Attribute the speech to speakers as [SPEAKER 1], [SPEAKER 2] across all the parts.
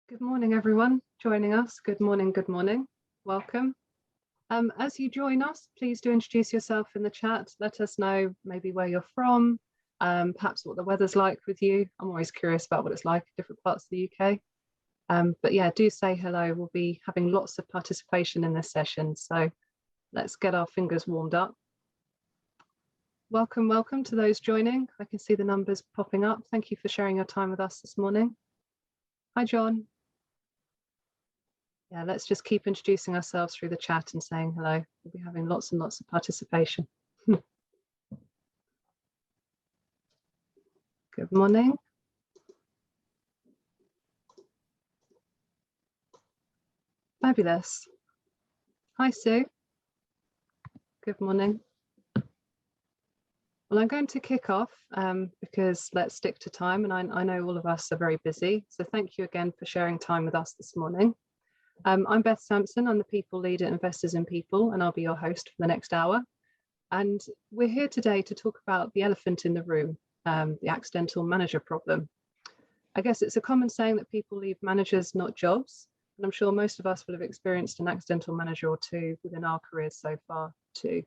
[SPEAKER 1] Good morning, everyone joining us. Good morning, good morning. Welcome. As you join us, please do introduce yourself in the chat. Let us know maybe where you're from, perhaps what the weather's like with you. I'm always curious about what it's like in different parts of the UK. But yeah, do say hello. We'll be having lots of participation in this session. So let's get our fingers warmed up. Welcome, welcome to those joining. I can see the numbers popping up. Thank you for sharing your time with us this morning. Hi, John. Yeah, let's just keep introducing ourselves through the chat and saying hello. We'll be having lots and lots of participation. Good morning. Fabulous. Hi, Sue. Good morning. Well, I'm going to kick off because let's stick to time, and I know all of us are very busy. So thank you again for sharing time with us this morning. I'm Beth Sampson. I'm the People Lead at Investors in People, and I'll be your host for the next hour. And we're here today to talk about the elephant in the room, the accidental manager problem. I guess it's a common saying that people leave managers, not jobs. And I'm sure most of us will have experienced an accidental manager or two within our careers so far too.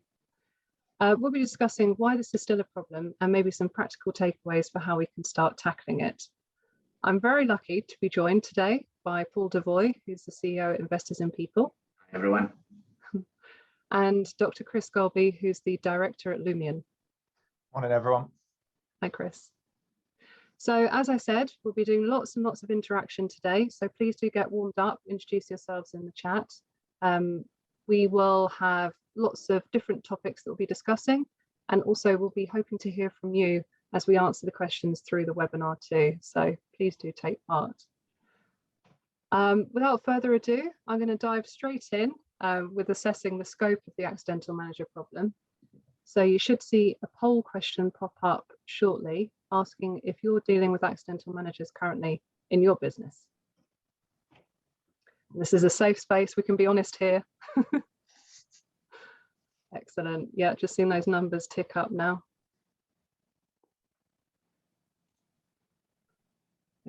[SPEAKER 1] We'll be discussing why this is still a problem and maybe some practical takeaways for how we can start tackling it. I'm very lucky to be joined today by Paul Devoy, who's the CEO at Investors in People.
[SPEAKER 2] Hi, everyone.
[SPEAKER 1] And Dr. Chris Golby, who's the director at Lumien.
[SPEAKER 3] Morning, everyone.
[SPEAKER 1] Hi, Chris. So as I said, we'll be doing lots and lots of interaction today. So please do get warmed up, introduce yourselves in the chat. We will have lots of different topics that we'll be discussing. And also we'll be hoping to hear from you as we answer the questions through the webinar too. So please do take part. Without further ado, I'm going to dive straight in with assessing the scope of the accidental manager problem. So you should see a poll question pop up shortly asking if you're dealing with accidental managers currently in your business. This is a safe space, we can be honest here. Excellent. Yeah, just seeing those numbers tick up now.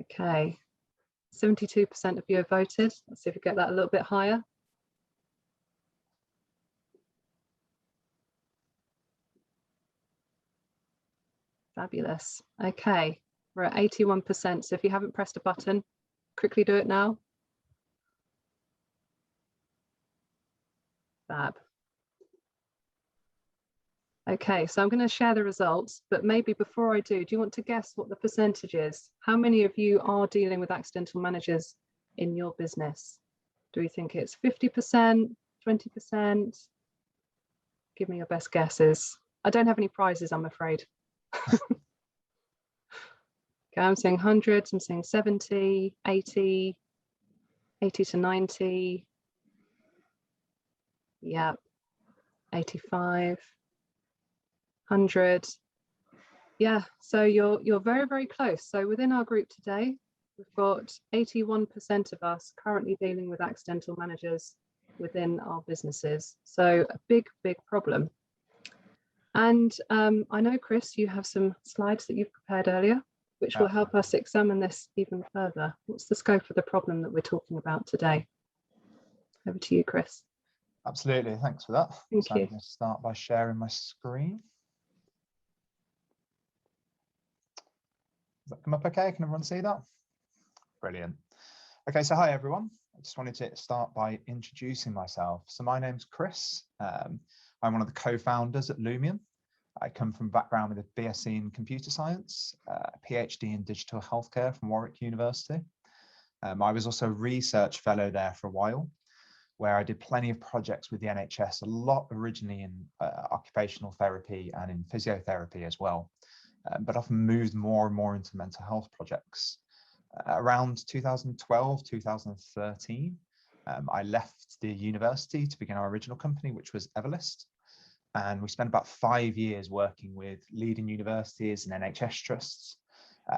[SPEAKER 1] Okay, 72% of you have voted. Let's see if we get that a little bit higher. Fabulous. Okay, we're at 81%. So if you haven't pressed a button, quickly do it now. Fab. Okay, so I'm going to share the results, but maybe before I do you want to guess what the percentage is? How many of you are dealing with accidental managers in your business? Do we think it's 50%, 20%? Give me your best guesses. I don't have any prizes, I'm afraid. Okay, I'm saying hundreds, I'm saying 70, 80, 80 to 90. Yeah, 85. 100. Yeah, so you're very, very close. So within our group today, we've got 81% of us currently dealing with accidental managers within our businesses. So a big, big problem. And I know, Chris, you have some slides that you've prepared earlier, which will help us examine this even further. What's the scope of the problem that we're talking about today? Over to you, Chris.
[SPEAKER 3] Absolutely, thanks for that.
[SPEAKER 1] Thank you.
[SPEAKER 3] I'm going to start by sharing my screen. Does that come up okay? Can everyone see that? Brilliant. Okay, so hi everyone. I just wanted to start by introducing myself. So my name's Chris. I'm one of the co-founders at Lumien. I come from a background with a BSc in computer science, a PhD in digital healthcare from Warwick University. I was also a research fellow there for a while, where I did plenty of projects with the NHS, a lot originally in occupational therapy and in physiotherapy as well, but often moved more and more into mental health projects. Around 2012, 2013, I left the university to begin our original company, which was Everlist. And we spent about 5 years working with leading universities and NHS trusts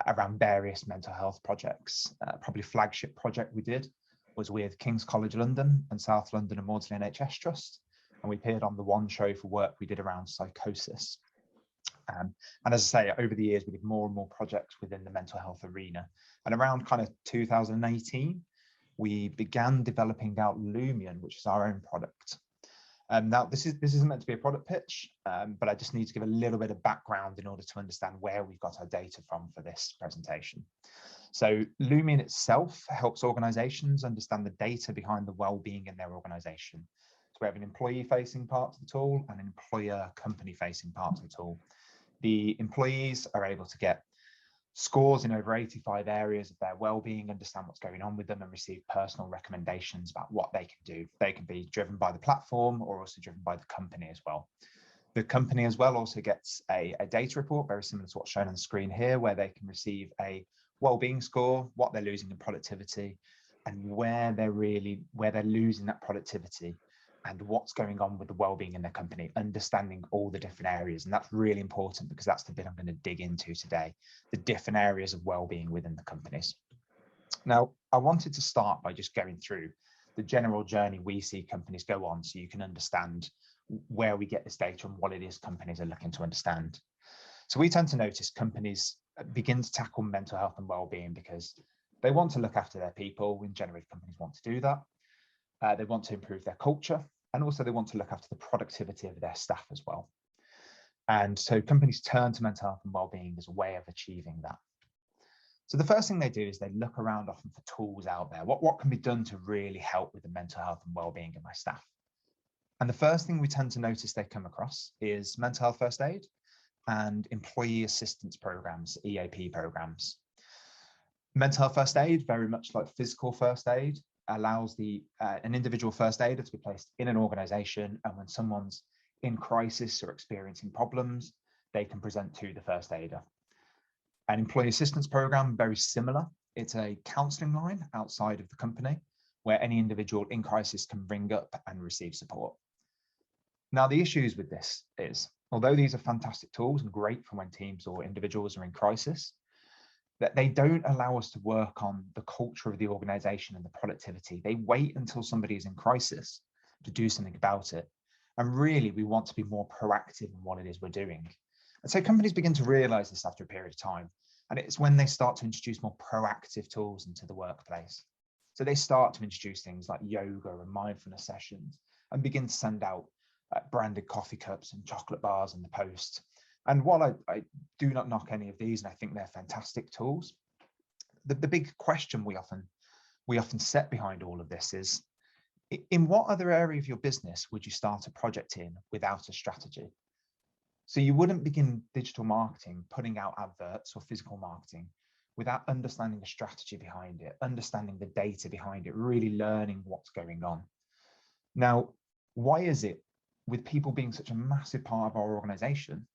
[SPEAKER 3] around various mental health projects. Probably flagship project we did was with King's College London and South London and Maudsley NHS Trust. And we appeared on the one show for work we did around psychosis. And as I say, over the years, we did more and more projects within the mental health arena. And around kind of 2018, we began developing out Lumien, which is our own product. Now, this isn't meant to be a product pitch, but I just need to give a little bit of background in order to understand where we've got our data from for this presentation. So Lumien itself helps organizations understand the data behind the well-being in their organization. So we have an employee-facing part to the tool and an employer company-facing part to the tool. The employees are able to get scores in over 85 areas of their well-being, understand what's going on with them, and receive personal recommendations about what they can do. They can be driven by the platform or also driven by the company as well. The company as well also gets a data report, very similar to what's shown on the screen here, where they can receive a well-being score, what they're losing in productivity, and where they're losing that productivity, and what's going on with the well-being in their company, understanding all the different areas. And that's really important because that's the bit I'm going to dig into today, the different areas of well-being within the companies. Now, I wanted to start by just going through the general journey we see companies go on so you can understand where we get this data and what it is companies are looking to understand. So we tend to notice companies begin to tackle mental health and well-being because they want to look after their people. In general, companies want to do that. They want to improve their culture, and also they want to look after the productivity of their staff as well. And so companies turn to mental health and well-being as a way of achieving that. So the first thing they do is they look around often for tools out there. What can be done to really help with the mental health and well-being of my staff? And the first thing we tend to notice they come across is mental health first aid and employee assistance programs, EAP programs. Mental health first aid, very much like physical first aid, allows an individual first aider to be placed in an organization, and when someone's in crisis or experiencing problems, they can present to the first aider. An employee assistance program, very similar. It's a counseling line outside of the company where any individual in crisis can ring up and receive support. Now, the issues with this is, although these are fantastic tools and great for when teams or individuals are in crisis, that they don't allow us to work on the culture of the organization and the productivity. They wait until somebody is in crisis to do something about it. And really, we want to be more proactive in what it is we're doing. And so companies begin to realize this after a period of time. And it's when they start to introduce more proactive tools into the workplace. So they start to introduce things like yoga and mindfulness sessions and begin to send out branded coffee cups and chocolate bars in the post. And while I do not knock any of these, and I think they're fantastic tools, the big question we often set behind all of this is, in what other area of your business would you start a project in without a strategy? So you wouldn't begin digital marketing, putting out adverts or physical marketing without understanding the strategy behind it, understanding the data behind it, really learning what's going on. Now, why is it, with people being such a massive part of our organization,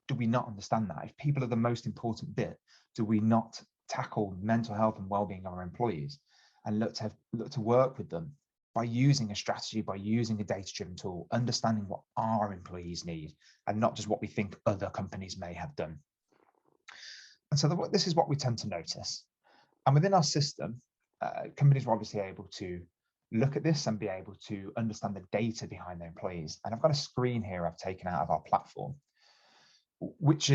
[SPEAKER 3] do we not understand that? If people are the most important bit, do we not tackle mental health and well-being of our employees and look to work with them by using a strategy, by using a data-driven tool, understanding what our employees need and not just what we think other companies may have done? And so this is what we tend to notice. And within our system, companies are obviously able to look at this and be able to understand the data behind their employees. And I've got a screen here I've taken out of our platform, which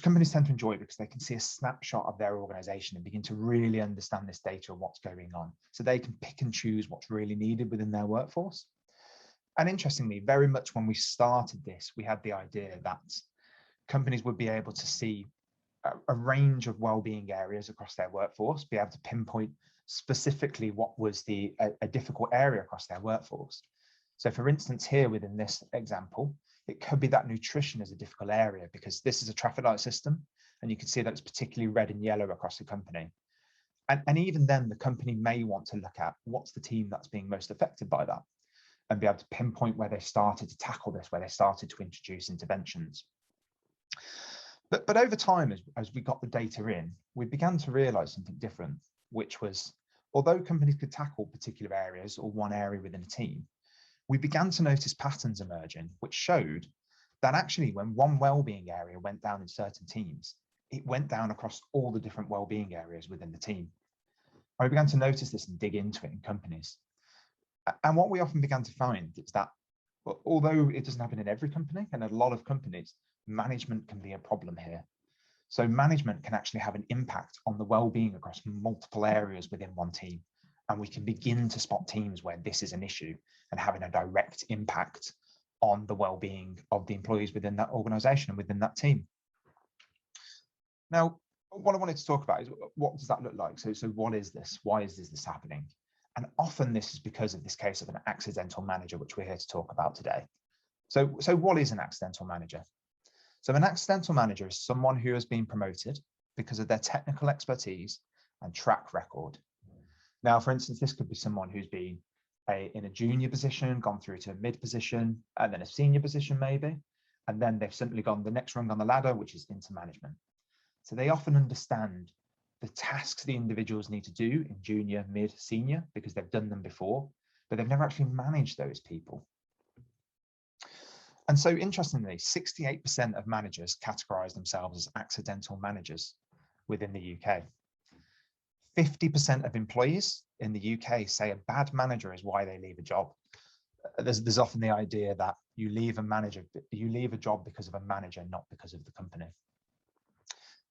[SPEAKER 3] companies tend to enjoy because they can see a snapshot of their organization and begin to really understand this data and what's going on. So they can pick and choose what's really needed within their workforce. And interestingly, very much when we started this, we had the idea that companies would be able to see a range of well-being areas across their workforce, be able to pinpoint specifically what was a difficult area across their workforce. So for instance, here within this example, it could be that nutrition is a difficult area because this is a traffic light system, and you can see that it's particularly red and yellow across the company. And even then, the company may want to look at what's the team that's being most affected by that and be able to pinpoint where they started to tackle this, where they started to introduce interventions. But over time, as we got the data in, we began to realize something different, which was, although companies could tackle particular areas or one area within a team, we began to notice patterns emerging, which showed that actually when one well-being area went down in certain teams, it went down across all the different well-being areas within the team. And we began to notice this and dig into it in companies. And what we often began to find is that, although it doesn't happen in every company, and a lot of companies, management can be a problem here. So management can actually have an impact on the well-being across multiple areas within one team. And we can begin to spot teams where this is an issue and having a direct impact on the well-being of the employees within that organization and within that team. Now, what I wanted to talk about is what does that look like? So what is this? Why is this happening? And often this is because of this case of an accidental manager, which we're here to talk about today. So what is an accidental manager? So an accidental manager is someone who has been promoted because of their technical expertise and track record. Now, for instance, this could be someone who's been in a junior position, gone through to a mid position, and then a senior position maybe, and then they've simply gone the next rung on the ladder, which is into management. So they often understand the tasks the individuals need to do in junior, mid, senior, because they've done them before, but they've never actually managed those people. And so interestingly, 68% of managers categorize themselves as accidental managers within the UK. 50% of employees in the UK say a bad manager is why they leave a job. There's often the idea that you leave a job because of a manager, not because of the company.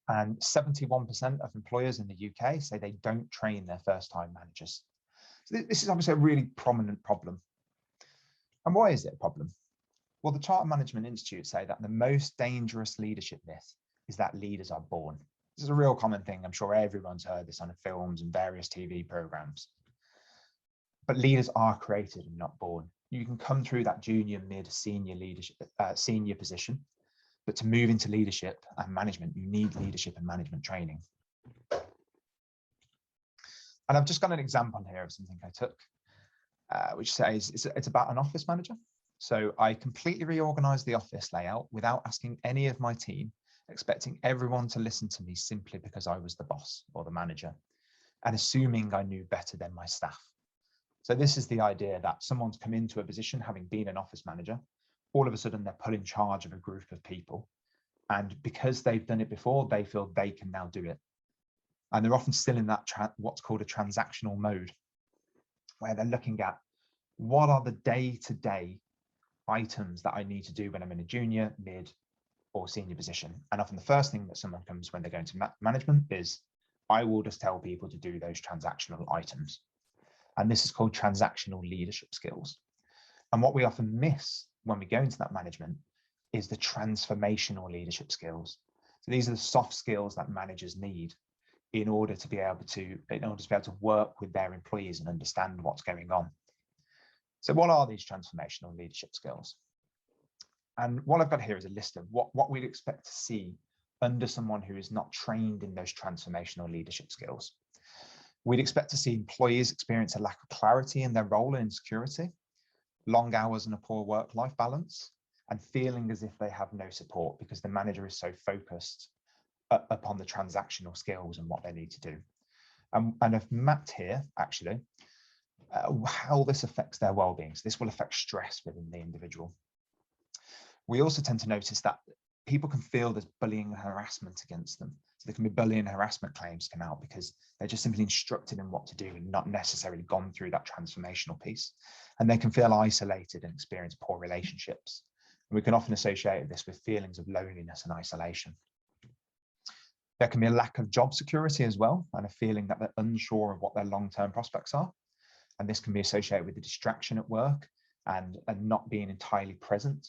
[SPEAKER 3] And 71% of employers in the UK say they don't train their first-time managers. So this is obviously a really prominent problem. And why is it a problem? Well, the Chartered Management Institute say that the most dangerous leadership myth is that leaders are born. This is a real common thing. I'm sure everyone's heard this on films and various TV programs. But leaders are created and not born. You can come through that junior, mid, senior leadership, senior position, but to move into leadership and management, you need leadership and management training. And I've just got an example here of something I took, which says it's about an office manager. So I completely reorganized the office layout without asking any of my team, expecting everyone to listen to me simply because I was the boss or the manager, and assuming I knew better than my staff. So this is the idea that someone's come into a position having been an office manager, all of a sudden they're put in charge of a group of people. And because they've done it before, they feel they can now do it. And they're often still in that what's called a transactional mode, where they're looking at what are the day-to-day items that I need to do when I'm in a junior, mid, or senior position. And often the first thing that someone comes when they go into management is, I will just tell people to do those transactional items. And this is called transactional leadership skills. And what we often miss when we go into that management is the transformational leadership skills. So these are the soft skills that managers need in order to be able to work with their employees and understand what's going on. So what are these transformational leadership skills? And what I've got here is a list of what we'd expect to see under someone who is not trained in those transformational leadership skills. We'd expect to see employees experience a lack of clarity in their role and insecurity, long hours and a poor work-life balance, and feeling as if they have no support because the manager is so focused upon the transactional skills and what they need to do. And I've mapped here, actually, how this affects their well-being. So this will affect stress within the individual. We also tend to notice that people can feel there's bullying and harassment against them. So there can be bullying and harassment claims come out because they're just simply instructed in what to do and not necessarily gone through that transformational piece. And they can feel isolated and experience poor relationships. And we can often associate this with feelings of loneliness and isolation. There can be a lack of job security as well, and a feeling that they're unsure of what their long-term prospects are. And this can be associated with the distraction at work and not being entirely present.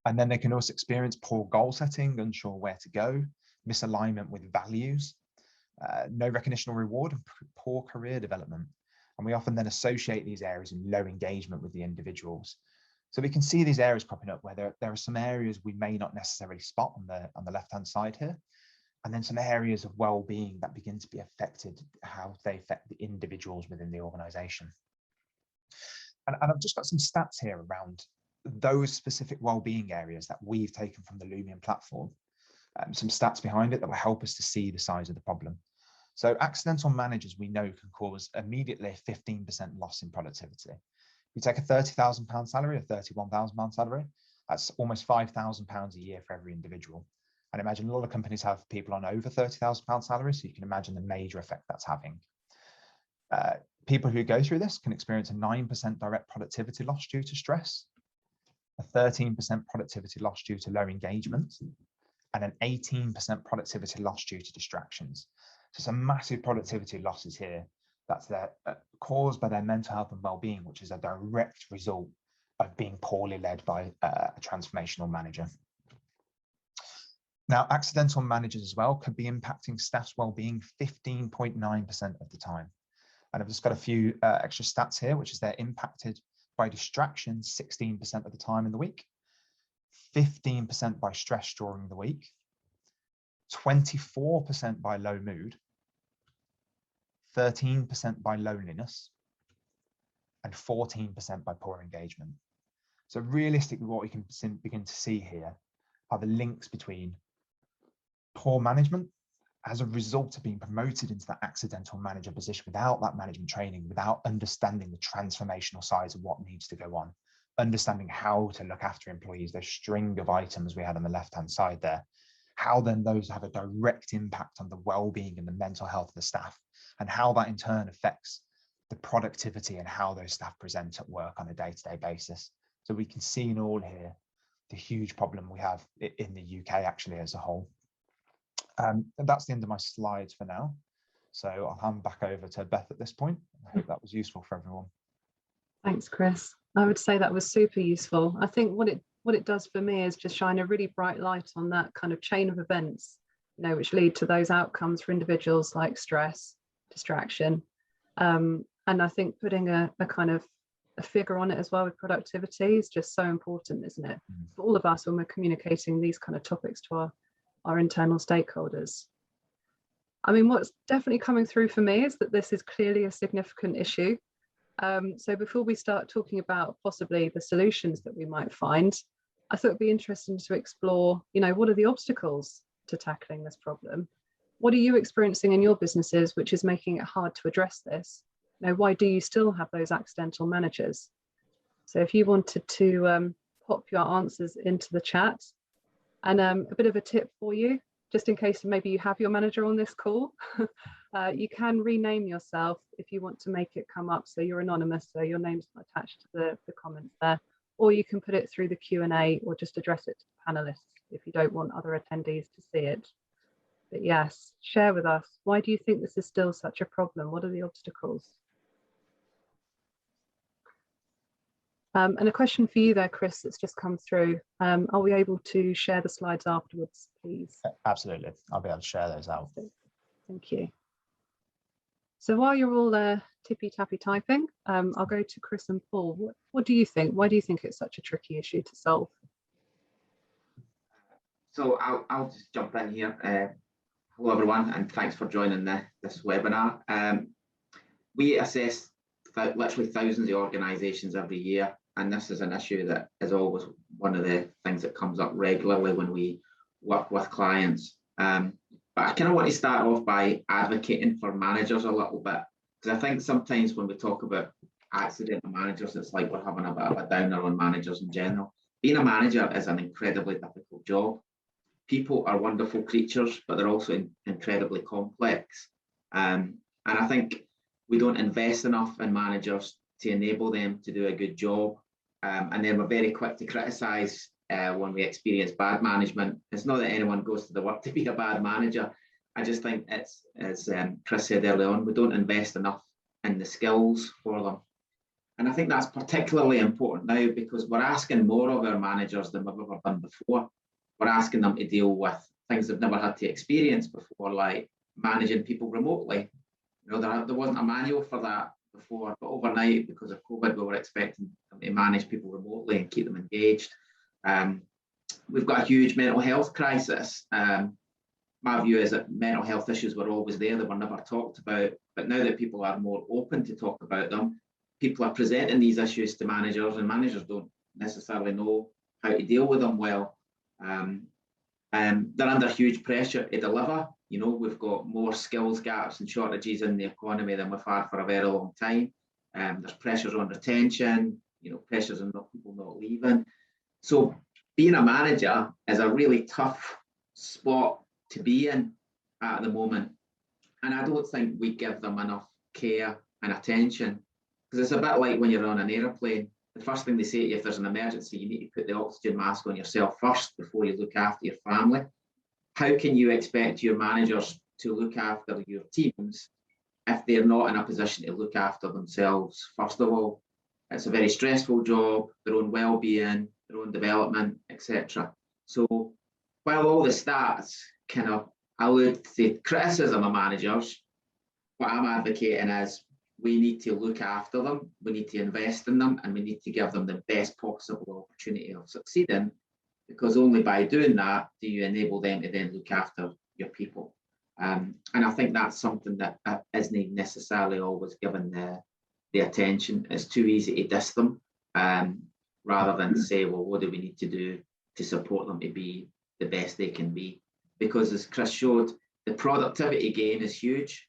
[SPEAKER 3] And then they can also experience poor goal setting, unsure where to go, misalignment with values, no recognition or reward, and poor career development. And we often then associate these areas in low engagement with the individuals. So we can see these areas cropping up where there are some areas we may not necessarily spot on the left-hand side here, and then some areas of well-being that begin to be affected, how they affect the individuals within the organization. And I've just got some stats here around those specific well-being areas that we've taken from the Lumien platform, some stats behind it that will help us to see the size of the problem. So accidental managers, we know, can cause immediately a 15% loss in productivity. If you take a £30,000 salary, a £31,000 salary, that's almost £5,000 a year for every individual. And imagine a lot of companies have people on over £30,000 salaries, so you can imagine the major effect that's having. People who go through this can experience a 9% direct productivity loss due to stress, a 13% productivity loss due to low engagement, and an 18% productivity loss due to distractions. So some massive productivity losses here that's caused by their mental health and well-being, which is a direct result of being poorly led by a transformational manager. Now, accidental managers as well could be impacting staff's well-being 15.9% of the time. And I've just got a few extra stats here, which is they're impacted by distraction 16% of the time in the week, 15% by stress during the week, 24% by low mood, 13% by loneliness, and 14% by poor engagement. So realistically, what we can begin to see here are the links between poor management as a result of being promoted into that accidental manager position without that management training, without understanding the transformational sides of what needs to go on, understanding how to look after employees, those string of items we had on the left-hand side there, how then those have a direct impact on the well-being and the mental health of the staff, and how that in turn affects the productivity and how those staff present at work on a day-to-day basis. So we can see in all here the huge problem we have in the UK actually as a whole. And that's the end of my slides for now. So I'll hand back over to Beth at this point. I hope that was useful for everyone.
[SPEAKER 1] Thanks, Chris. I would say that was super useful. I think what it does for me is just shine a really bright light on that kind of chain of events, you know, which lead to those outcomes for individuals like stress, distraction. And I think putting a kind of a figure on it as well with productivity is just so important, isn't it? For all of us when we're communicating these kind of topics to our internal stakeholders. I mean, what's definitely coming through for me is that this is clearly a significant issue. So before we start talking about possibly the solutions that we might find, I thought it'd be interesting to explore, you know, what are the obstacles to tackling this problem? What are you experiencing in your businesses which is making it hard to address this? You know, why do you still have those accidental managers? So if you wanted to pop your answers into the chat, and a bit of a tip for you, just in case maybe you have your manager on this call, you can rename yourself if you want to make it come up so you're anonymous, so your name's not attached to the comments there, or you can put it through the Q&A or just address it to the panelists if you don't want other attendees to see it. But yes, share with us, why do you think this is still such a problem? What are the obstacles? And a question for you there, Chris, that's just come through. Are we able to share the slides afterwards, please?
[SPEAKER 3] Absolutely. I'll be able to share those out.
[SPEAKER 1] Thank you. So while you're all tippy-tappy typing, I'll go to Chris and Paul. What do you think? Why do you think it's such a tricky issue to solve?
[SPEAKER 2] So I'll just jump in here. Hello, everyone, and thanks for joining this webinar. We assess literally thousands of organisations every year, and this is an issue that is always one of the things that comes up regularly when we work with clients. But I kind of want to start off by advocating for managers a little bit, because I think sometimes when we talk about accidental managers, it's like we're having a bit of a downer on managers in general. Being a manager is an incredibly difficult job. People are wonderful creatures, but they're also incredibly complex. And I think we don't invest enough in managers to enable them to do a good job. And then we're very quick to criticise when we experience bad management. It's not that anyone goes to the work to be a bad manager. I just think it's, as Chris said earlier on, we don't invest enough in the skills for them. And I think that's particularly important now because we're asking more of our managers than we've ever done before. We're asking them to deal with things they've never had to experience before, like managing people remotely. You know, there wasn't a manual for that before, but overnight, because of COVID, we were expecting them to manage people remotely and keep them engaged. We've got a huge mental health crisis. My view is that mental health issues were always there, they were never talked about. But now that people are more open to talk about them, people are presenting these issues to managers, and managers don't necessarily know how to deal with them well. They're under huge pressure to deliver. You know, we've got more skills gaps and shortages in the economy than we've had for a very long time. There's pressures on retention, you know, pressures on people not leaving. So being a manager is a really tough spot to be in at the moment. And I don't think we give them enough care and attention, because it's a bit like when you're on an aeroplane. The first thing they say to you, if there's an emergency, you need to put the oxygen mask on yourself first before you look after your family. How can you expect your managers to look after your teams if they're not in a position to look after themselves, first of all. It's a very stressful job, their own well-being, their own development, etc. So while all the stats kind of allude to criticism of managers, what I'm advocating is we need to look after them, we need to invest in them, and we need to give them the best possible opportunity of succeeding, because only by doing that do you enable them to then look after your people. And I think that's something that isn't necessarily always given the attention. It's too easy to diss them rather than say, well, what do we need to do to support them to be the best they can be? Because as Chris showed, the productivity gain is huge,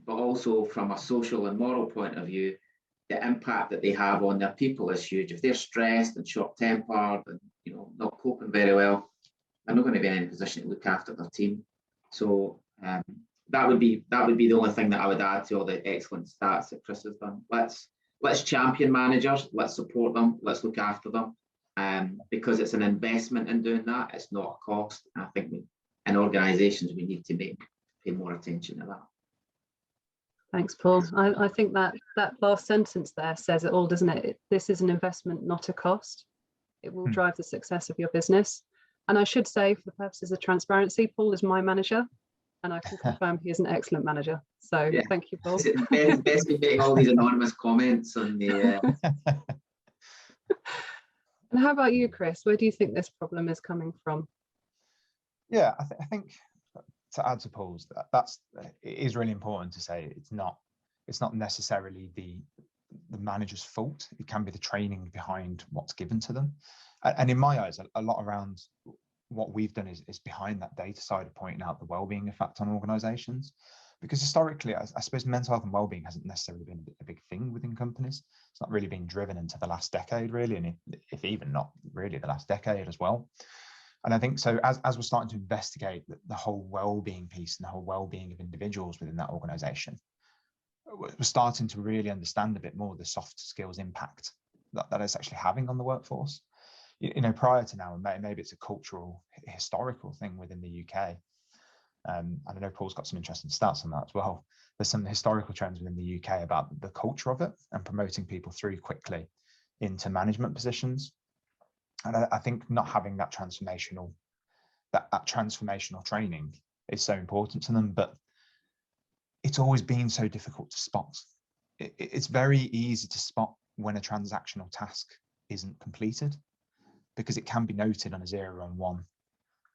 [SPEAKER 2] but also from a social and moral point of view, the impact that they have on their people is huge. If they're stressed and short-tempered and not coping very well, they're not going to be in any position to look after their team. So that would be the only thing that I would add to all the excellent stats that Chris has done. Let's champion managers, let's support them, let's look after them, because it's an investment in doing that. It's not a cost. And I think in organisations we need to pay more attention to that.
[SPEAKER 1] Thanks, Paul. I think that last sentence there says it all, doesn't it? This is an investment, not a cost. It will drive the success of your business. And I should say, for the purposes of transparency, Paul is my manager, and I can confirm he is an excellent manager. So yeah. Thank you, Paul.
[SPEAKER 2] It's best be making all these anonymous comments on the.
[SPEAKER 1] And how about you, Chris? Where do you think this problem is coming from?
[SPEAKER 3] Yeah, I think to add to Paul's, it is really important to say it's not necessarily the manager's fault. It can be the training behind what's given to them. And in my eyes, a lot around what we've done is behind that data side of pointing out the well-being effect on organizations. Because historically, I suppose mental health and well-being hasn't necessarily been a big thing within companies. It's not really been driven into the last decade, really, and if even not really the last decade as well. And I think so as we're starting to investigate the whole well-being piece and the whole well-being of individuals within that organization, we're starting to really understand a bit more the soft skills impact that it's actually having on the workforce. Prior to now, maybe it's a cultural, historical thing within the UK. And I know Paul's got some interesting stats on that as well. There's some historical trends within the UK about the culture of it and promoting people through quickly into management positions. And I think not having that transformational training is so important to them, but it's always been so difficult to spot. It's very easy to spot when a transactional task isn't completed, because it can be noted on a 0 and 1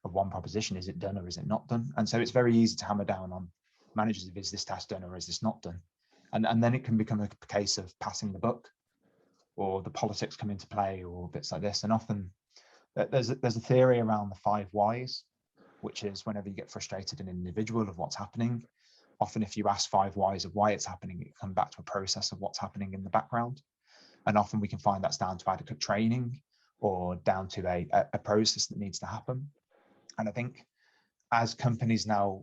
[SPEAKER 3] of one proposition. Is it done or is it not done? And so it's very easy to hammer down on managers if is this task done or is this not done? And then it can become a case of passing the buck, or the politics come into play, or bits like this. And often there's a theory around the 5 whys, which is whenever you get frustrated in an individual of what's happening, often if you ask 5 whys of why it's happening, it comes back to a process of what's happening in the background. And often we can find that's down to adequate training or down to a process that needs to happen. And I think as companies now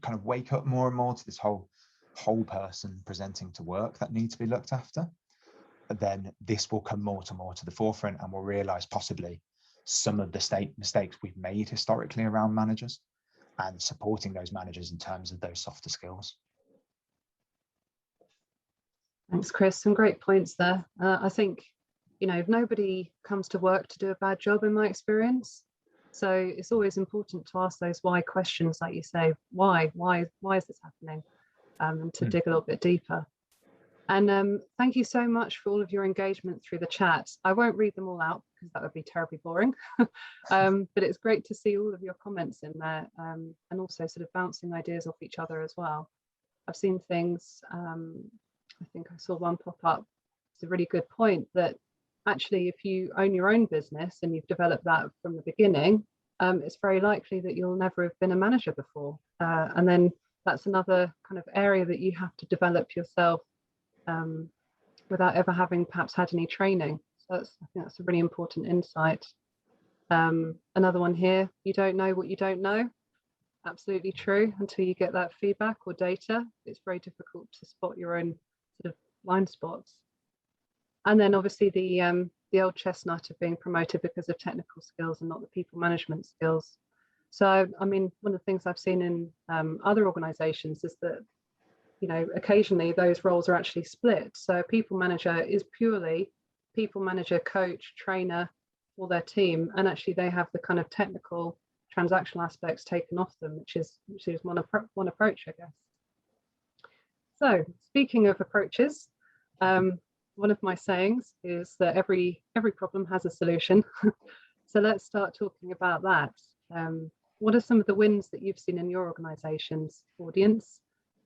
[SPEAKER 3] kind of wake up more and more to this whole person presenting to work that need to be looked after, then this will come more to the forefront, and we'll realize possibly some of the mistakes we've made historically around managers and supporting those managers in terms of those softer skills.
[SPEAKER 1] Thanks, Chris. Some great points there. I think, nobody comes to work to do a bad job in my experience. So it's always important to ask those why questions, like you say, why is this happening? And to dig a little bit deeper. And thank you so much for all of your engagement through the chat. I won't read them all out because that would be terribly boring. But it's great to see all of your comments in there, and also sort of bouncing ideas off each other as well. I've seen things, I think I saw one pop up. It's a really good point that actually if you own your own business and you've developed that from the beginning, it's very likely that you'll never have been a manager before. And then that's another kind of area that you have to develop yourself without ever having perhaps had any training. So I think that's a really important insight. Another one here, you don't know what you don't know. Absolutely true. Until you get that feedback or data, it's very difficult to spot your own sort of blind spots. And then obviously the old chestnut of being promoted because of technical skills and not the people management skills. So, I mean, one of the things I've seen in other organizations is that occasionally those roles are actually split. So a people manager is purely people manager, coach, trainer for their team, and actually they have the kind of technical transactional aspects taken off them, which is one approach, I guess. So speaking of approaches, one of my sayings is that every problem has a solution. So let's start talking about that. What are some of the wins that you've seen in your organization's audience?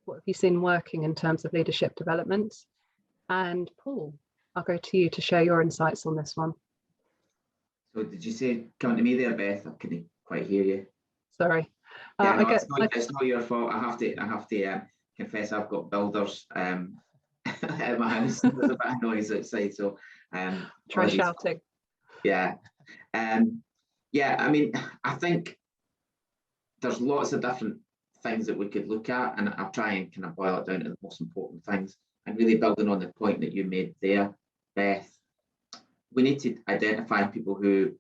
[SPEAKER 1] What have you seen working in terms of leadership development? And Paul, I'll go to you to share your insights on this one.
[SPEAKER 2] So did you say come to me there, Beth? I couldn't quite hear you.
[SPEAKER 1] Sorry.
[SPEAKER 2] Yeah, no, it's not your fault. I have to confess I've got builders at my house. There's a bit of noise outside, so
[SPEAKER 1] try shouting.
[SPEAKER 2] Yeah. Yeah, I mean, I think there's lots of different things that we could look at, and I'll try and kind of boil it down to the most important things. And really building on the point that you made there, Beth, we need to identify people who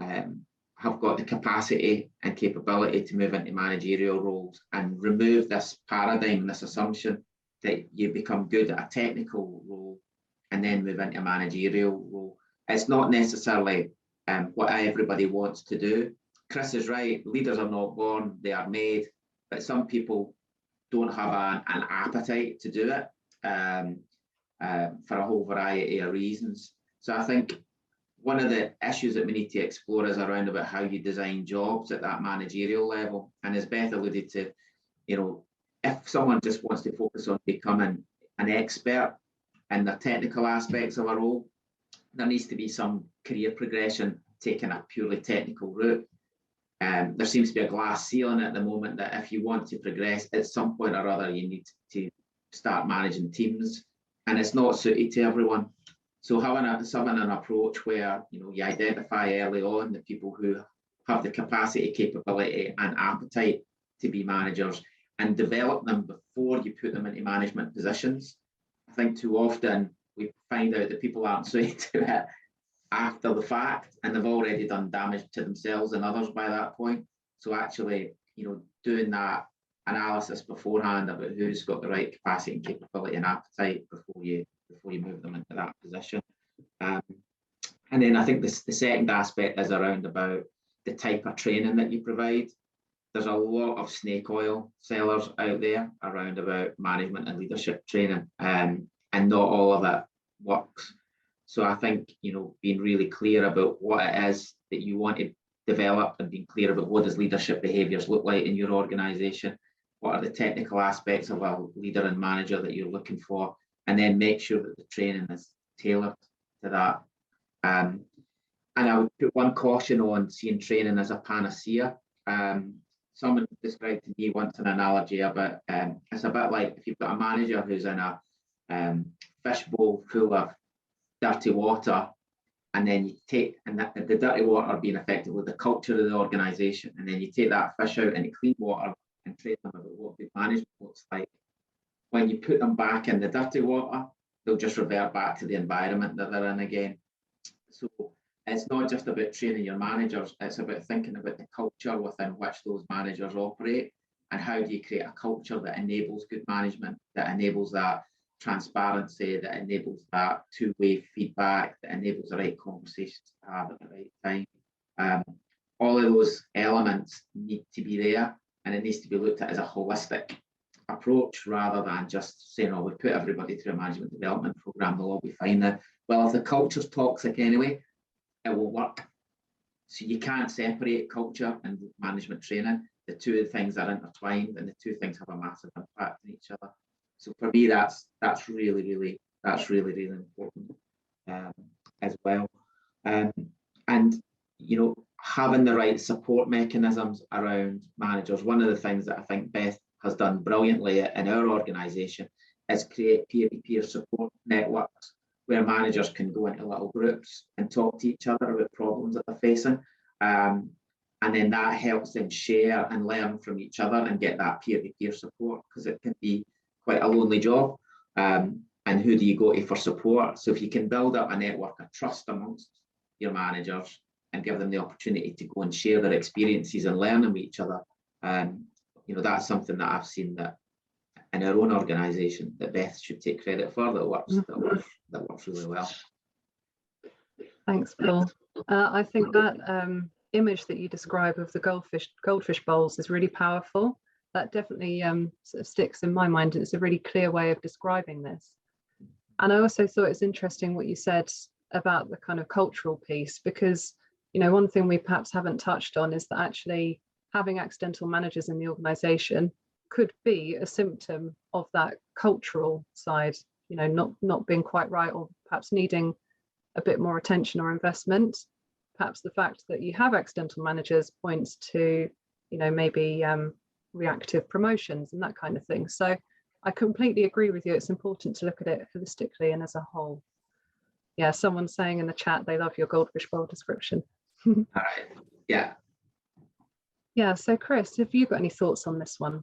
[SPEAKER 2] have got the capacity and capability to move into managerial roles, and remove this paradigm, this assumption that you become good at a technical role and then move into a managerial role. It's not necessarily what everybody wants to do. Chris is right, leaders are not born, they are made, but some people don't have an appetite to do it for a whole variety of reasons. So I think one of the issues that we need to explore is around about how you design jobs at that managerial level. And as Beth alluded to, if someone just wants to focus on becoming an expert in the technical aspects of a role, there needs to be some career progression taking a purely technical route. There seems to be a glass ceiling at the moment that if you want to progress at some point or other, you need to start managing teams, and it's not suited to everyone. So having an approach where you identify early on the people who have the capacity, capability, and appetite to be managers, and develop them before you put them into management positions. I think too often we find out that people aren't suited to it after the fact, and they've already done damage to themselves and others by that point. So actually, doing that analysis beforehand about who's got the right capacity and capability and appetite before you move them into that position. And then I think the second aspect is around about the type of training that you provide. There's a lot of snake oil sellers out there around about management and leadership training, and not all of it works. So I think, being really clear about what it is that you want to develop, and being clear about what does leadership behaviours look like in your organisation, what are the technical aspects of a leader and manager that you're looking for, and then make sure that the training is tailored to that. And I would put one caution on seeing training as a panacea. Someone described to me once an analogy about it's a bit like if you've got a manager who's in a fishbowl full of dirty water, and then you take, and the dirty water being effectively the culture of the organisation, and then you take that fish out into clean water and train them about what good management looks like. When you put them back in the dirty water, they'll just revert back to the environment that they're in again. So it's not just about training your managers, it's about thinking about the culture within which those managers operate, and how do you create a culture that enables good management, that enables that transparency, that enables that two-way feedback, that enables the right conversations to have at the right time. All of those elements need to be there, and it needs to be looked at as a holistic approach rather than just saying, oh, we put everybody through a management development program, they'll all be fine now. Well, if the culture's toxic anyway, it will work. So you can't separate culture and management training. The two things are intertwined, and the two things have a massive impact on each other. So for me, that's really important as well. And having the right support mechanisms around managers. One of the things that I think Beth has done brilliantly in our organisation is create peer-to-peer support networks where managers can go into little groups and talk to each other about problems that they're facing. And then that helps them share and learn from each other and get that peer-to-peer support, because it can be quite a lonely job. And who do you go to for support? So if you can build up a network of trust amongst your managers and give them the opportunity to go and share their experiences and learn with each other, that's something that I've seen that in our own organisation that Beth should take credit for, that works really well.
[SPEAKER 1] Thanks, Paul. I think that image that you describe of the goldfish bowls is really powerful. That definitely sort of sticks in my mind, and it's a really clear way of describing this. And I also thought it's interesting what you said about the kind of cultural piece, because, you know, one thing we perhaps haven't touched on is that actually having accidental managers in the organisation could be a symptom of that cultural side, you know, not being quite right, or perhaps needing a bit more attention or investment. Perhaps the fact that you have accidental managers points to, you know, maybe reactive promotions and that kind of thing. So I completely agree with you. It's important to look at it holistically and as a whole. Yeah, someone's saying in the chat they love your goldfish bowl description.
[SPEAKER 2] All right. Yeah.
[SPEAKER 1] Yeah. So Chris, have you got any thoughts on this one?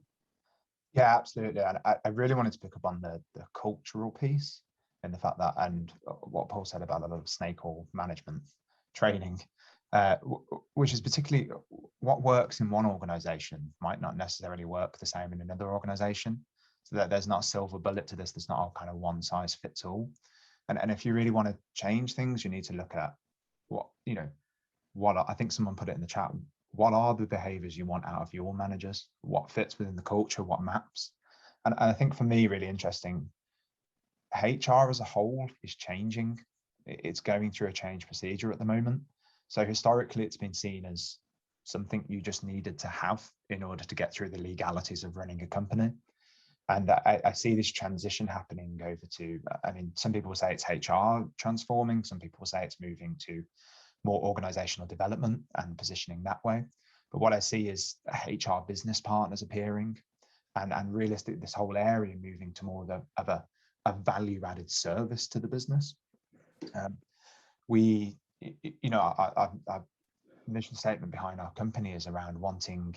[SPEAKER 3] Yeah, absolutely. And I really wanted to pick up on the cultural piece and the fact that, and what Paul said about a lot of stakeholder management training, which is particularly what works in one organization might not necessarily work the same in another organization. So that there's not a silver bullet to this. There's not a kind of one size fits all. And if you really want to change things, you need to look at what I think someone put it in the chat. What are the behaviors you want out of your managers? What fits within the culture? What maps? And I think for me, really interesting, HR as a whole is changing. It's going through a change procedure at the moment. So historically, it's been seen as something you just needed to have in order to get through the legalities of running a company. And I see this transition happening over to, I mean, some people say it's HR transforming, some people say it's moving to more organizational development and positioning that way. But what I see is HR business partners appearing, and realistically, this whole area moving to more of a value-added service to the business. Our mission statement behind our company is around wanting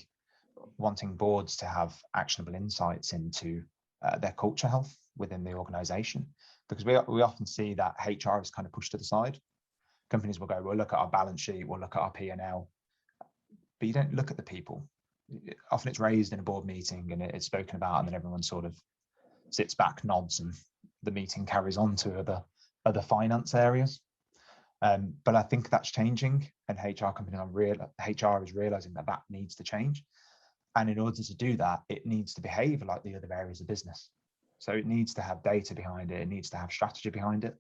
[SPEAKER 3] boards to have actionable insights into their culture health within the organization, because we often see that HR is kind of pushed to the side. Companies will go, we'll look at our balance sheet, we'll look at our P&L, but you don't look at the people. Often it's raised in a board meeting and it's spoken about, and then everyone sort of sits back, nods, and the meeting carries on to other finance areas. But I think that's changing, and HR is realizing that needs to change. And in order to do that, it needs to behave like the other areas of business. So it needs to have data behind it, it needs to have strategy behind it,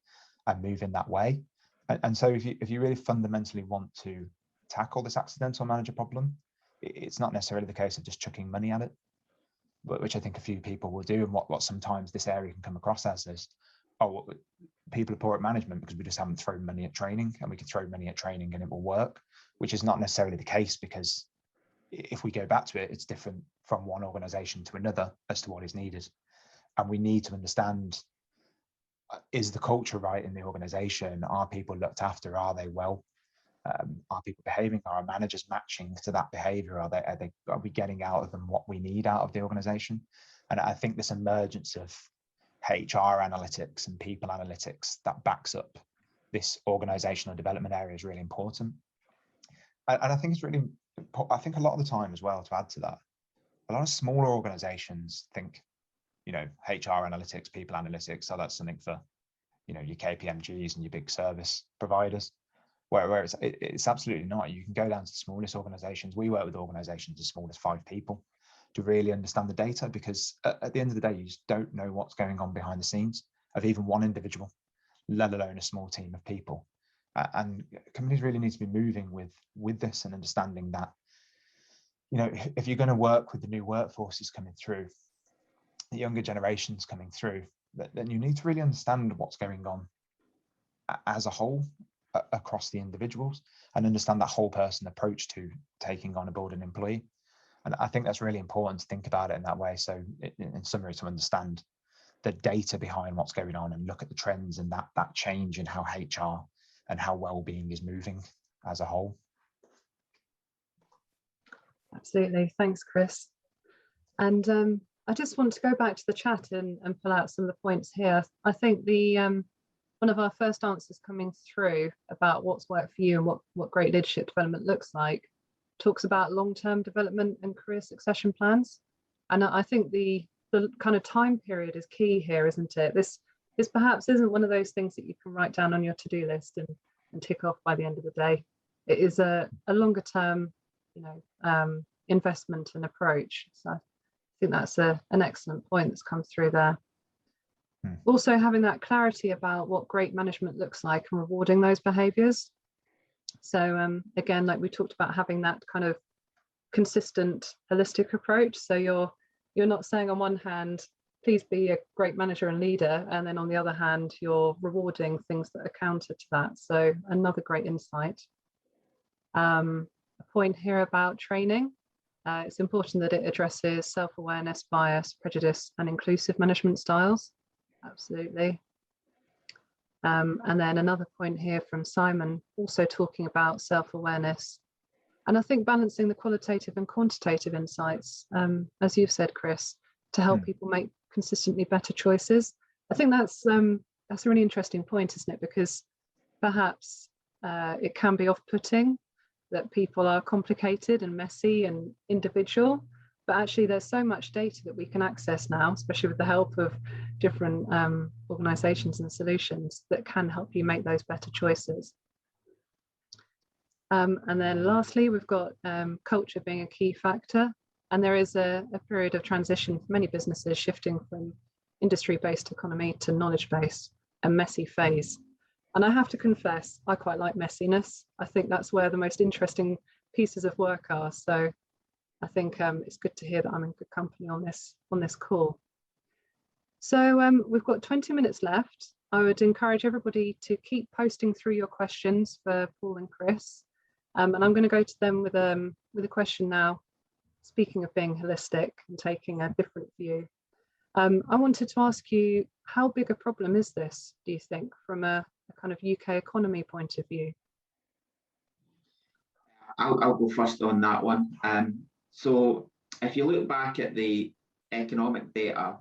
[SPEAKER 3] and move in that way. And so if you really fundamentally want to tackle this accidental manager problem, it's not necessarily the case of just chucking money at it, which I think a few people will do. And what sometimes this area can come across as is, oh, people are poor at management because we just haven't thrown money at training, and we can throw money at training and it will work, which is not necessarily the case, because if we go back to it, it's different from one organization to another as to what is needed. And we need to understand, is the culture right in the organization? Are people looked after? Are they well? Are people behaving? Are our managers matching to that behavior? Are we getting out of them what we need out of the organization? And I think this emergence of HR analytics and people analytics that backs up this organizational development area is really important. And I think I think a lot of the time as well, to add to that, a lot of smaller organizations think, HR analytics, people analytics, so that's something for, your KPMGs and your big service providers, where it's absolutely not. You can go down to the smallest organizations. We work with organizations as small as 5 people to really understand the data, because at the end of the day, you just don't know what's going on behind the scenes of even one individual, let alone a small team of people. And companies really need to be moving with this and understanding that, if you're going to work with the new workforces coming through, the younger generations coming through, then you need to really understand what's going on as a whole across the individuals, and understand that whole person approach to taking on board an employee. And I think that's really important to think about it in that way. So in summary, to understand the data behind what's going on and look at the trends and that change in how HR and how well-being is moving as a whole. Absolutely.
[SPEAKER 1] Thanks, Chris. And I just want to go back to the chat and pull out some of the points here. I think one of our first answers coming through about what's worked for you and what great leadership development looks like talks about long-term development and career succession plans. And I think the the kind of time period is key here, isn't it? This perhaps isn't one of those things that you can write down on your to-do list and tick off by the end of the day. It is a longer term, investment and approach. So I think that's an excellent point that's come through there. Also having that clarity about what great management looks like and rewarding those behaviors. So again, like we talked about, having that kind of consistent holistic approach. So you're not saying on one hand, please be a great manager and leader, and then on the other hand, you're rewarding things that are counter to that. So another great insight. A point here about training. It's important that it addresses self-awareness, bias, prejudice, and inclusive management styles. Absolutely. And then another point here from Simon, also talking about self-awareness. And I think balancing the qualitative and quantitative insights, as you've said, Chris, to help people make consistently better choices. I think that's a really interesting point, isn't it? Because perhaps it can be off-putting that people are complicated and messy and individual, but actually there's so much data that we can access now, especially with the help of different organizations and solutions that can help you make those better choices. And then lastly, we've got culture being a key factor. And there is a period of transition for many businesses, shifting from industry-based economy to knowledge-based, a messy phase. And I have to confess, I quite like messiness. I think that's where the most interesting pieces of work are. So I think it's good to hear that I'm in good company on this call. So we've got 20 minutes left. I would encourage everybody to keep posting through your questions for Paul and Chris. And I'm going to go to them with a question now. Speaking of being holistic and taking a different view, I wanted to ask you, how big a problem is this, do you think, from a kind of UK economy point of view?
[SPEAKER 2] I'll go first on that one. So if you look back at the economic data,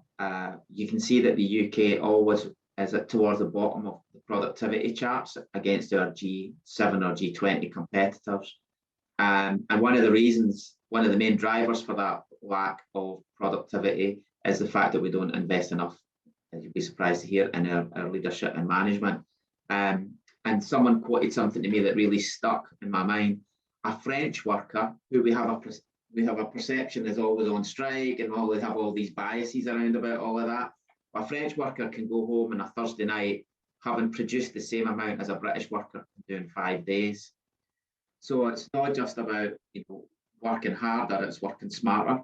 [SPEAKER 2] you can see that the UK always is towards the bottom of the productivity charts against our G7 or G20 competitors. And one of the main drivers for that lack of productivity is the fact that we don't invest enough, as you'd be surprised to hear, in our leadership and management. And someone quoted something to me that really stuck in my mind. A French worker who we have a perception is always on strike and always have all these biases around about all of that. A French worker can go home on a Thursday night having produced the same amount as a British worker can do in 5 days. So it's not just about working harder, it's working smarter.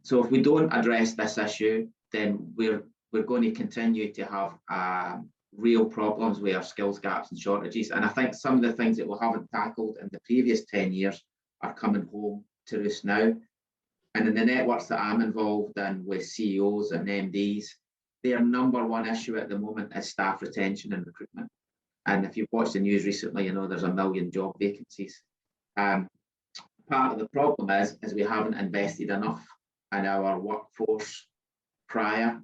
[SPEAKER 2] So if we don't address this issue, then we're going to continue to have real problems with our skills gaps and shortages. And I think some of the things that we haven't tackled in the previous 10 years are coming home to roost now. And in the networks that I'm involved in with CEOs and MDs, their number one issue at the moment is staff retention and recruitment. And if you've watched the news recently, you know there's 1 million job vacancies. Part of the problem is we haven't invested enough in our workforce prior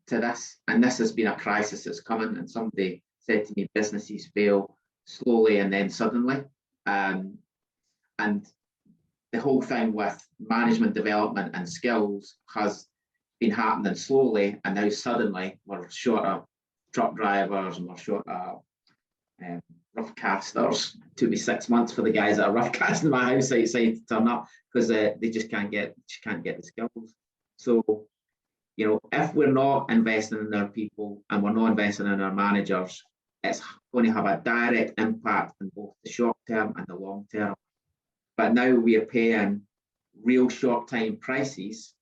[SPEAKER 2] to this. And this has been a crisis that's coming. And somebody said to me, businesses fail slowly and then suddenly. And the whole thing with management development and skills has been happening slowly, and now suddenly we're short of truck drivers and we're short of rough casters. It took me 6 months for the guys that are rough casting my house outside to turn up because they just can't get the skills. So, if we're not investing in our people and we're not investing in our managers, it's going to have a direct impact in both the short term and the long term. But now we are paying real short-time prices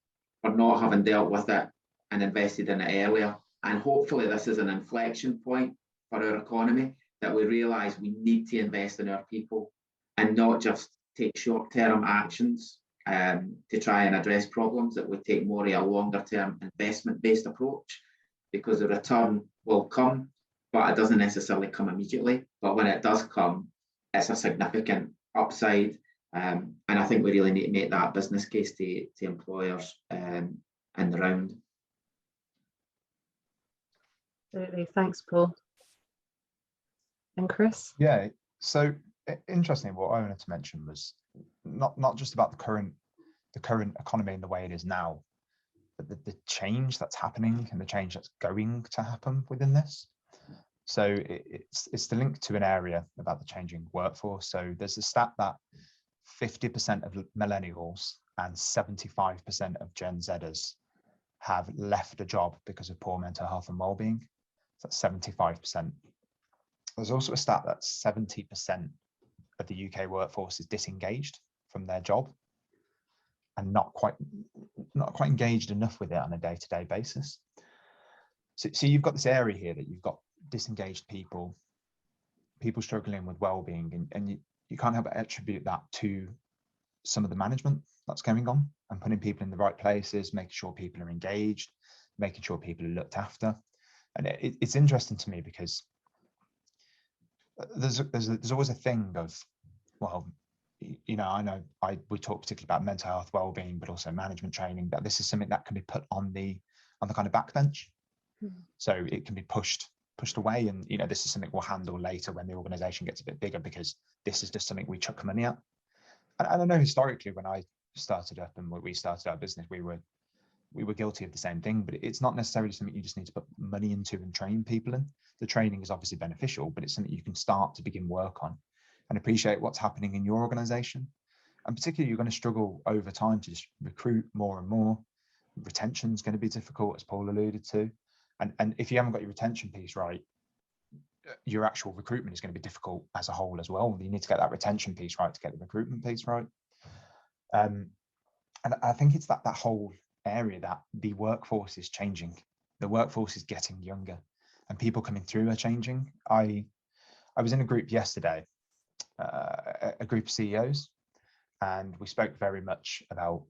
[SPEAKER 2] for not having dealt with it and invested in it earlier. And hopefully this is an inflection point for our economy, that we realise we need to invest in our people and not just take short-term actions to try and address problems, that we take more of a longer-term investment-based approach, because the return will come, but it doesn't necessarily come immediately. But when it does come, it's a significant upside. And I think we really need to make that business case to employers in the round.
[SPEAKER 1] Absolutely. Thanks, Paul. And Chris?
[SPEAKER 3] Yeah, so interesting. What I wanted to mention was not just about the current economy and the way it is now, the change that's happening and the change that's going to happen within this. So it's the link to an area about the changing workforce. So there's a stat that 50% of millennials and 75% of Gen Zers have left a job because of poor mental health and well-being. So that's 75%. There's also a stat that 70% of the UK workforce is disengaged from their job and not quite engaged enough with it on a day-to-day basis. So you've got this area here that you've got disengaged people struggling with well-being, and you can't help but attribute that to some of the management that's going on and putting people in the right places, making sure people are engaged, making sure people are looked after. And it's interesting to me because there's always a thing of, well, you know, I know we talk particularly about mental health, well-being, but also management training, that this is something that can be put on the kind of backbench. So it can be pushed away, and you know, this is something we'll handle later when the organization gets a bit bigger, because this is just something we chuck money at. And I know historically when I started up and when we started our business, we were guilty of the same thing, but it's not necessarily something you just need to put money into and train people in. The training is obviously beneficial, but it's something you can start to begin work on and appreciate what's happening in your organization. And particularly, you're going to struggle over time to just recruit more and more. Retention is going to be difficult, as Paul alluded to. And if you haven't got your retention piece right, your actual recruitment is going to be difficult as a whole as well. You need to get that retention piece right to get the recruitment piece right. And I think it's that whole area that the workforce is changing. The workforce is getting younger, and people coming through are changing. I was in a group yesterday, a group of CEOs, and we spoke very much about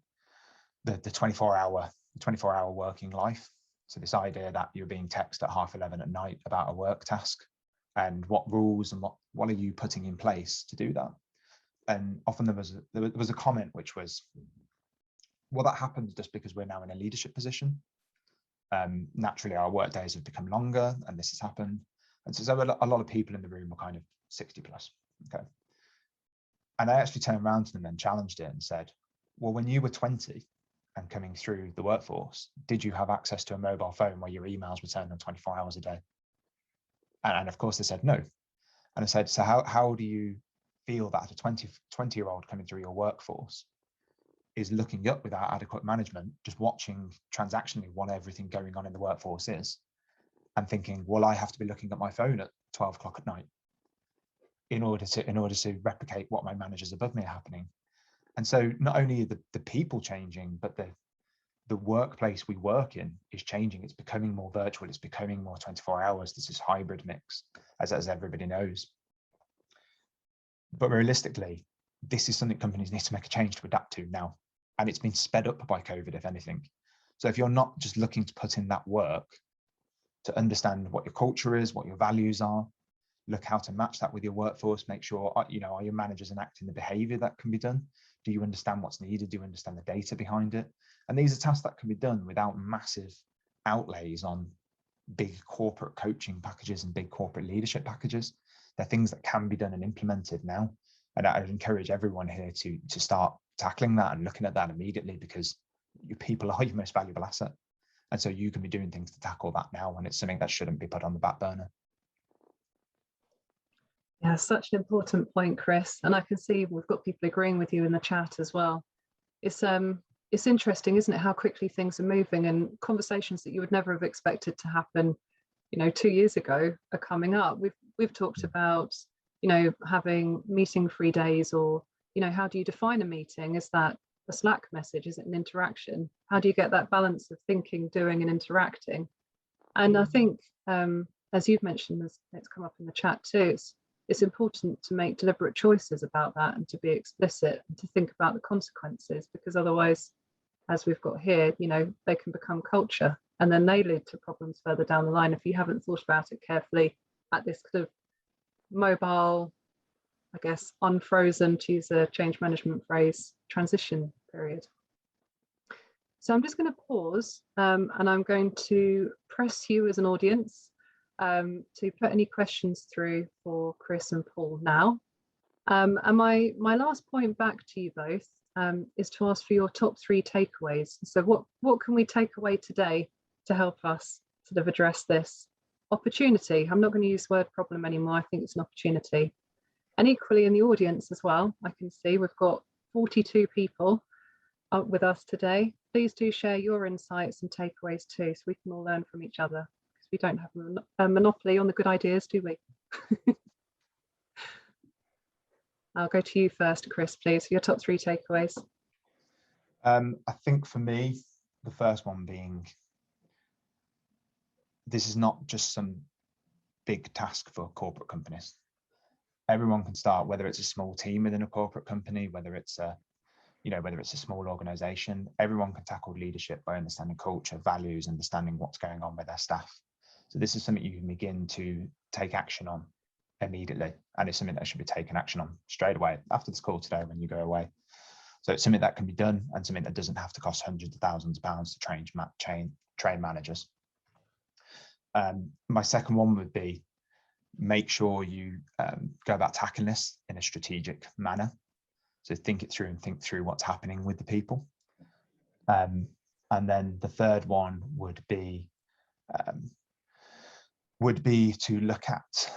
[SPEAKER 3] the 24-hour working life. So this idea that you're being texted at 11:30 at night about a work task, and what rules and what are you putting in place to do that. And often there was a comment which was, well, that happens just because we're now in a leadership position. Naturally, our work days have become longer, and this has happened. And so a lot of people in the room were kind of 60 plus. Okay. And I actually turned around to them and challenged it and said, well, when you were 20 and coming through the workforce, did you have access to a mobile phone where your emails were turned on 24 hours a day? And of course they said no. And I said, so how do you feel that a 20-year-old coming through your workforce is looking up without adequate management, just watching transactionally what everything going on in the workforce is, and thinking, well, I have to be looking at my phone at 12 o'clock at night in order to replicate what my managers above me are happening. And so not only are the people changing, but the workplace we work in is changing. It's becoming more virtual. It's becoming more 24 hours. This is hybrid mix, as everybody knows. But realistically, this is something companies need to make a change to adapt to now. And it's been sped up by COVID, if anything. So if you're not just looking to put in that work to understand what your culture is, what your values are, look how to match that with your workforce, make sure, you know, are your managers enacting the behavior that can be done? Do you understand what's needed? Do you understand the data behind it? And these are tasks that can be done without massive outlays on big corporate coaching packages and big corporate leadership packages. They're things that can be done and implemented now. And I'd encourage everyone here to start tackling that and looking at that immediately, because your people are your most valuable asset. And so you can be doing things to tackle that now, and it's something that shouldn't be put on the back burner.
[SPEAKER 1] Yeah, such an important point, Chris. And I can see we've got people agreeing with you in the chat as well. It's interesting, isn't it, how quickly things are moving, and conversations that you would never have expected to happen, 2 years ago are coming up. We've talked about, having meeting-free days, or, how do you define a meeting? Is that a Slack message? Is it an interaction? How do you get that balance of thinking, doing, and interacting? And I think, as you've mentioned, it's come up in the chat too, it's important to make deliberate choices about that and to be explicit and to think about the consequences, because otherwise, as we've got here, they can become culture, and then they lead to problems further down the line if you haven't thought about it carefully at this kind of mobile, I guess, unfrozen, to use a change management phrase, transition period. So I'm just going to pause and I'm going to press you as an audience to put any questions through for Chris and Paul now. And my last point back to you both is to ask for your top 3 takeaways. So what can we take away today to help us sort of address this opportunity? I'm not going to use the word problem anymore. I think it's an opportunity. And equally in the audience as well, I can see we've got 42 people with us today. Please do share your insights and takeaways too, so we can all learn from each other, because we don't have a monopoly on the good ideas, do we? I'll go to you first, Chris, please, for your top 3 takeaways.
[SPEAKER 3] I think for me, the first one being, this is not just some big task for corporate companies. Everyone can start, whether it's a small team within a corporate company, whether it's a small organization. Everyone can tackle leadership by understanding culture, values, understanding what's going on with their staff. So this is something you can begin to take action on immediately, and it's something that should be taken action on straight away after this call today when you go away. So it's something that can be done, and something that doesn't have to cost hundreds of thousands of pounds to train managers. My second one would be, make sure you go about tackling this in a strategic manner. So think it through and think through what's happening with the people. And then the third one would be to look at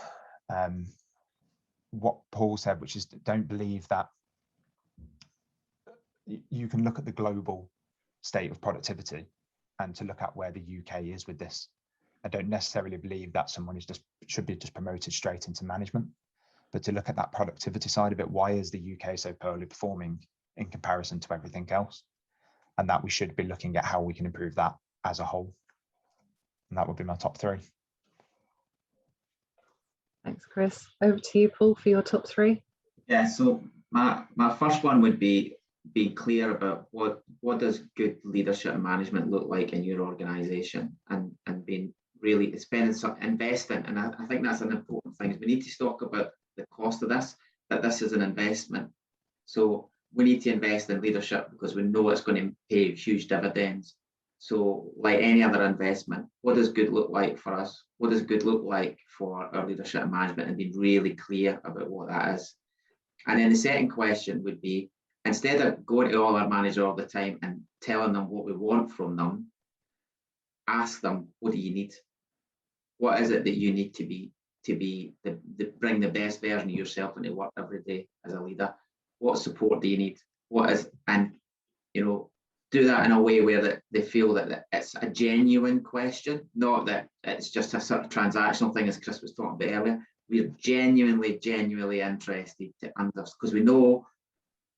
[SPEAKER 3] what Paul said, which is, don't believe that you can look at the global state of productivity and to look at where the UK is with this. I don't necessarily believe that someone should be promoted straight into management, but to look at that productivity side of it. Why is the UK so poorly performing in comparison to everything else? And that we should be looking at how we can improve that as a whole. And that would be my top 3.
[SPEAKER 1] Thanks, Chris. Over to you, Paul, for your top 3.
[SPEAKER 2] Yeah, so my first one would be being clear about what does good leadership and management look like in your organisation, and being really investing. And I think that's an important thing. We need to talk about the cost of this, that this is an investment. So we need to invest in leadership because we know it's going to pay huge dividends. So like any other investment, what does good look like for us? What does good look like for our leadership and management, and being really clear about what that is. And then the second question would be, instead of going to all our managers all the time and telling them what we want from them, ask them, what do you need? What is it that you need to bring the best version of yourself into work every day as a leader? What support do you need? And do that in a way where they feel that it's a genuine question, not that it's just a sort of transactional thing, as Chris was talking about earlier. We're genuinely interested to understand, because we know,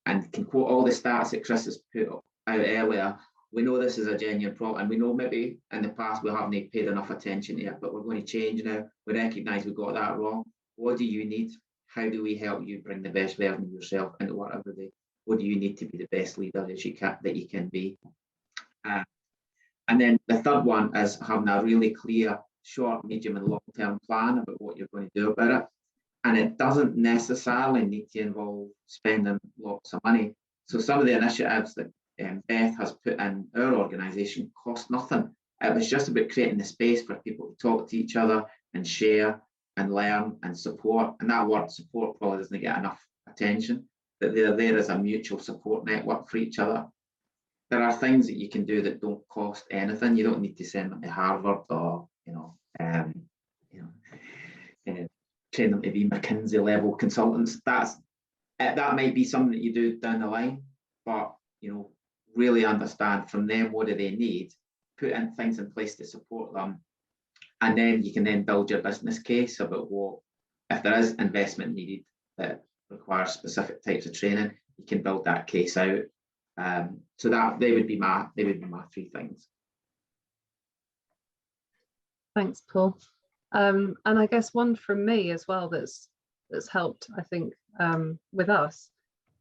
[SPEAKER 2] and can quote all the stats that Chris has put out earlier, we know this is a genuine problem, and we know maybe in the past we haven't paid enough attention to it, but we're going to change now. We recognise we got that wrong. What do you need? How do we help you bring the best version of yourself into work every day? What do you need to be the best leader that you can be? And then the third one is having a really clear short, medium, and long-term plan about what you're going to do about it. And it doesn't necessarily need to involve spending lots of money. So some of the initiatives that Beth has put in our organisation cost nothing. It was just about creating the space for people to talk to each other and share and learn and support. And that word support probably doesn't get enough attention, that they're there as a mutual support network for each other. There are things that you can do that don't cost anything. You don't need to send them to Harvard or train them to be McKinsey level consultants. That might be something that you do down the line, but really understand from them, what do they need, put in things in place to support them, and then you can then build your business case about what, if there is investment needed that requires specific types of training, you can build that case out. So that they would be my 3 things.
[SPEAKER 1] Thanks, Paul. And I guess one from me as well that's helped, I think, with us.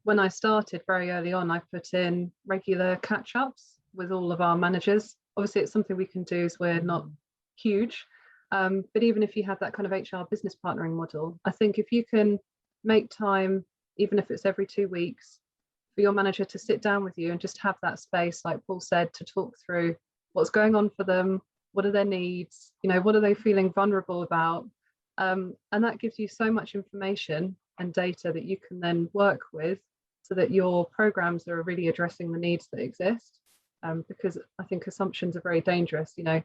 [SPEAKER 1] When I started very early on, I put in regular catch-ups with all of our managers. Obviously, it's something we can do as we're not huge. But even if you have that kind of HR business partnering model, I think if you can make time, even if it's every 2 weeks, for your manager to sit down with you and just have that space, like Paul said, to talk through what's going on for them, what are their needs, what are they feeling vulnerable about? And that gives you so much information and data that you can then work with so that your programs are really addressing the needs that exist. Because I think assumptions are very dangerous. You know,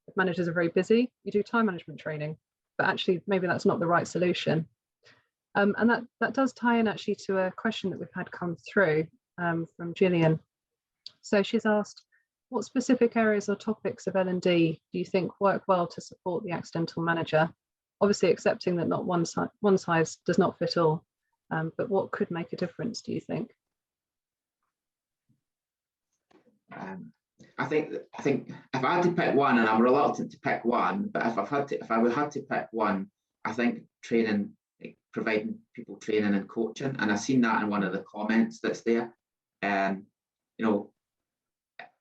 [SPEAKER 1] if managers are very busy, you do time management training, but actually maybe that's not the right solution. And that does tie in actually to a question that we've had come through from Gillian. So she's asked, what specific areas or topics of L&D do you think work well to support the accidental manager? Obviously accepting that not one size does not fit all, but what could make a difference, do you think?
[SPEAKER 2] I think if I had to pick one, and I'm reluctant to pick one, but if I would have to pick one, I think training, providing people training and coaching, and I've seen that in one of the comments that's there. You know,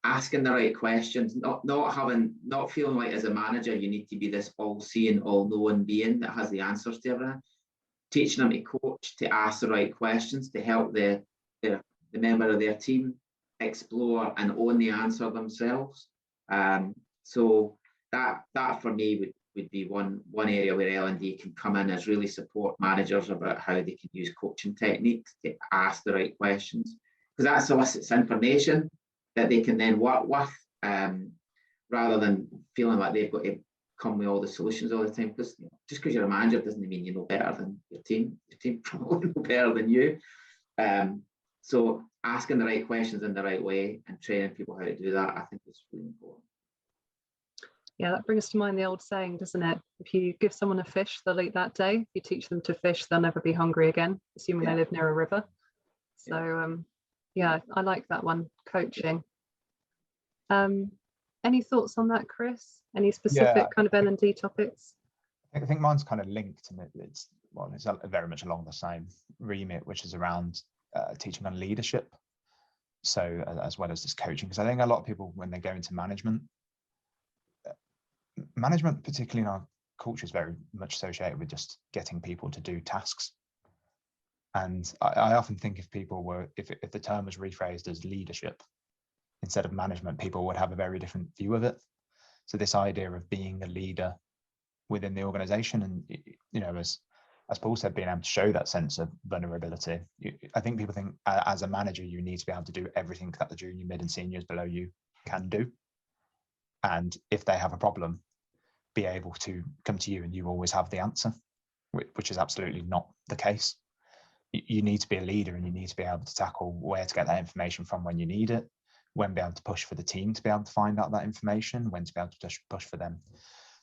[SPEAKER 2] asking the right questions, not feeling like as a manager you need to be this all-seeing, all-knowing being that has the answers to everything. Teaching them to coach, to ask the right questions, to help the member of their team explore and own the answer themselves. So that for me would be one area where L&D can come in as really support managers about how they can use coaching techniques to ask the right questions, because that solicits information that they can then work with, rather than feeling like they've got to come with all the solutions all the time. Because just because you're a manager doesn't mean you know better than your team. Your team probably know better than you. So asking the right questions in the right way and training people how to do that, I think is really important.
[SPEAKER 1] Yeah, that brings to mind the old saying, doesn't it? If you give someone a fish, they'll eat that day. If you teach them to fish, they'll never be hungry again, assuming they live near a river. So yeah, I like that one, coaching. Any thoughts on that, Chris? Any specific kind of L&D topics?
[SPEAKER 3] I think mine's kind of linked, and it's very much along the same remit, which is around teaching on leadership. So as well as this coaching, because I think a lot of people, when they go into management, particularly in our culture, is very much associated with just getting people to do tasks. And I often think if the term was rephrased as leadership instead of management, people would have a very different view of it. So this idea of being a leader within the organization, and you know, as Paul said, being able to show that sense of vulnerability. I think people think as a manager, you need to be able to do everything that the junior, mid and seniors below you can do. And if they have a problem, be able to come to you and you always have the answer, which is absolutely not the case. You need to be a leader, and you need to be able to tackle where to get that information from when you need it, when be able to push for the team to be able to find out that information, when to be able to push for them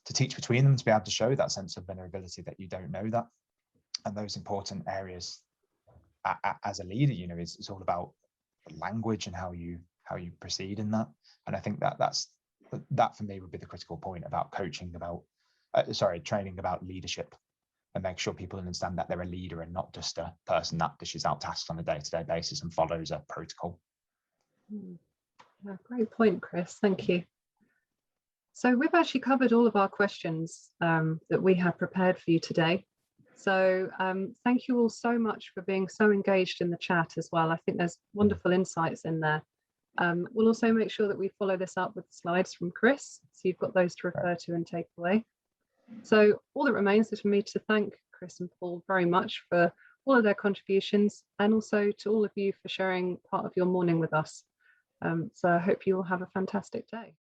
[SPEAKER 3] to teach between them, to be able to show that sense of vulnerability that you don't know that. And those important areas as a leader, you know, it's all about language and how you proceed in that. And I think that for me would be the critical point about training about leadership, and make sure people understand that they're a leader and not just a person that dishes out tasks on a day-to-day basis and follows a protocol.
[SPEAKER 1] Yeah, great point, Chris. Thank you. So we've actually covered all of our questions that we have prepared for you today. So thank you all so much for being so engaged in the chat as well. I think there's wonderful insights in there. We'll also make sure that we follow this up with slides from Chris, so you've got those to refer to and take away. So all that remains is for me to thank Chris and Paul very much for all of their contributions, and also to all of you for sharing part of your morning with us. So I hope you all have a fantastic day.